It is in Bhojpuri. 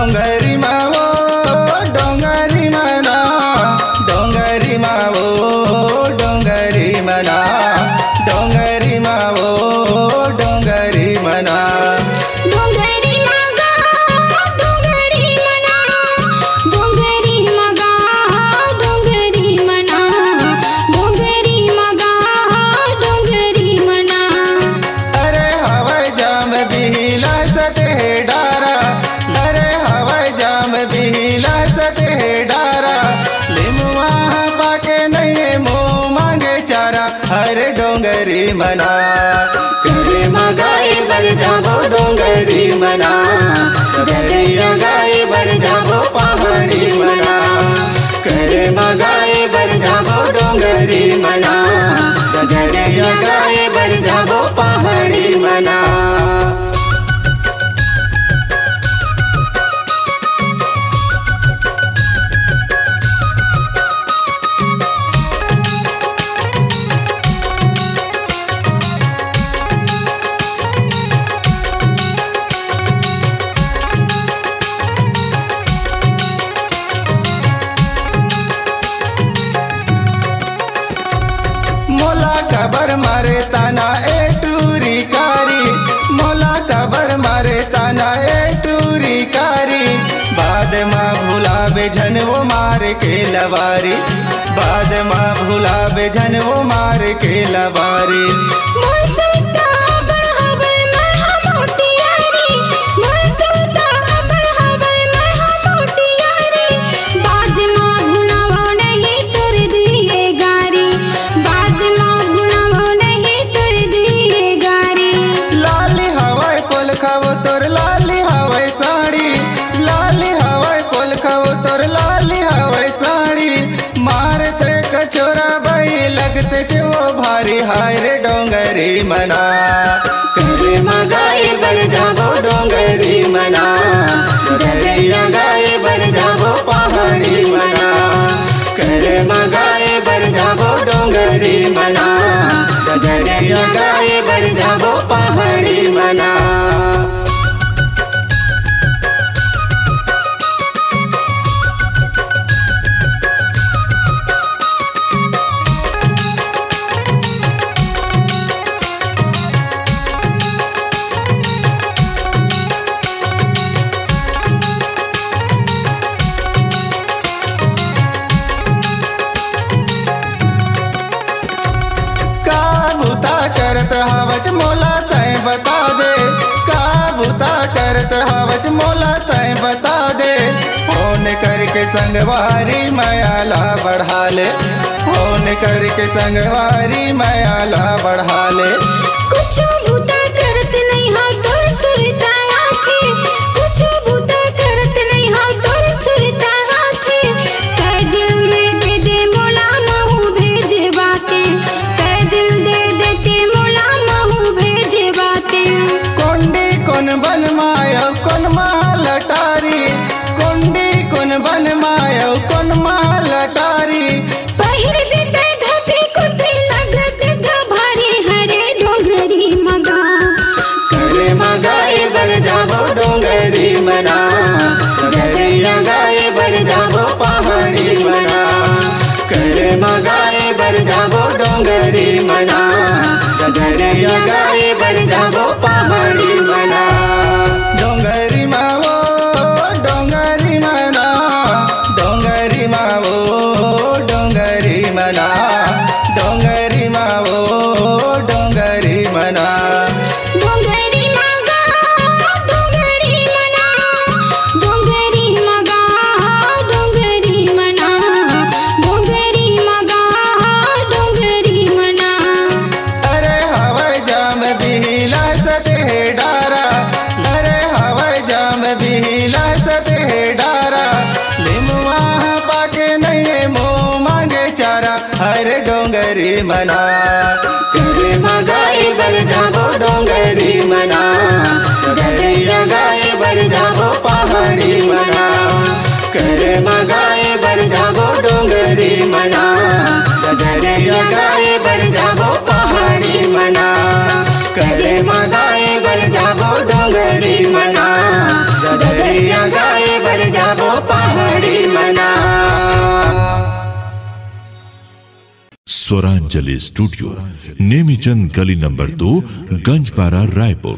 डोंगरी मावो डोंगरी मना डोंगरी मावो डोंगरी मना डोंगरी मावो डोंगरी मना डोंगरी मगा डोंगरी मना डोंगरी मगा डोंगरी मना डोंगरी मगा डोंगरी मना। अरे हवाई जाम बिहिला सते डारा अरे हवाई जाम बिहिला सते डारा लिमुआ पाके नहीं मुँह मांगे चारा हरे डोंगरी मना करे मगाई बर जाबो डोंगरी मना गदैया गाय बर जाबो पहाड़ी मना करे मगाई बर जाबो डोंगरी मना गदैया गाय बर जाबो पहाड़ी मना। मोला कबर मारे ताना ए टूरी कारी मोला कबर मारे ताना ए टूरी कारी बाद माँ भुलावे झन वो मार के लवारी बाद माँ भुलावे झन वो मार के लवारी। मोर सविता बढ़ावे मैं हम मोटी यारी मोर सविता बढ़ावे मैं हम मोटी यारी बाद माँ भुलावो नहीं तुर दिए गारी बाद माँ भुलावो नहीं तुर दिए गारी। लाली हवाई पोल खावो तोर लाली हवाई साड़ी लाली हवाई पोल खावो तोर लाली हवाई साड़ी मारते कचोरा बाई लगते चे वो भारी हाय रे डोंगरी मना करे मगाई बर जाबो डोंगरी मना गदैया गाय बर जाबो पहाड़ी मना करे मगाई बर जाबो डोंगरी मना गदैया गाय बर जाबो पहाड़ी मना। करत हवच मोला तय बता दे का बुता करत हवच मोला तय बता दे फोन करके संगवारी मयाला बढ़ा ले फोन करके संगवारी मयाला बढ़ा ले। कुछ बुता करत नहीं हाँ तोर सुरता आँखें कुछ बुता करत नहीं हाँ तोर सुरता आँखें कै दिल में दे दे मोला महू भेजे बातें कै दिल दे देते मोला महू भेजे बातें। कोंडी कोन बन माया कोन लटारी कोंडी कोन बन माया कोन लटारी पहिर देते धोती कुर्ती लगत भारी हरे डोंगरी मगा करे मगाई बर जाबो डोंगरी मना गदैया गाय बर जाबो पहाड़ी मना करे मगाई बर जाबो डोंगरी मना गदैया गाय बर जाबो पहाड़ी मना। डोंगरी मावो डोंगरी मना डोंगरी मावो डोंगरी मना डोंगरी मावो डोंगरी मना डोंगरी मगा डोंगरी मना डोंगरी मगा डोंगरी मना डोंगरी मगा डोंगरी मना। अरे हवाई जाम बिहिला सते डारा अरे हवाई जाम बिहिला सते डारा लिमुआ पाके नहीं मुँह मांगे चारा हरे डोंगरी मना करे मगाई बर जाबो डोंगरी मना गदैया गाय बर जाबो पहाड़ी मना करे मगाई बर जाबो डोंगरी मना गदैया गाय बर जाबो पहाड़ी मना करे मगाई बर जाबो डोंगरी मना गदैया गाय स्वरांजलि स्टूडियो, नेमीचंद गली नंबर 2, गंजपारा, रायपुर।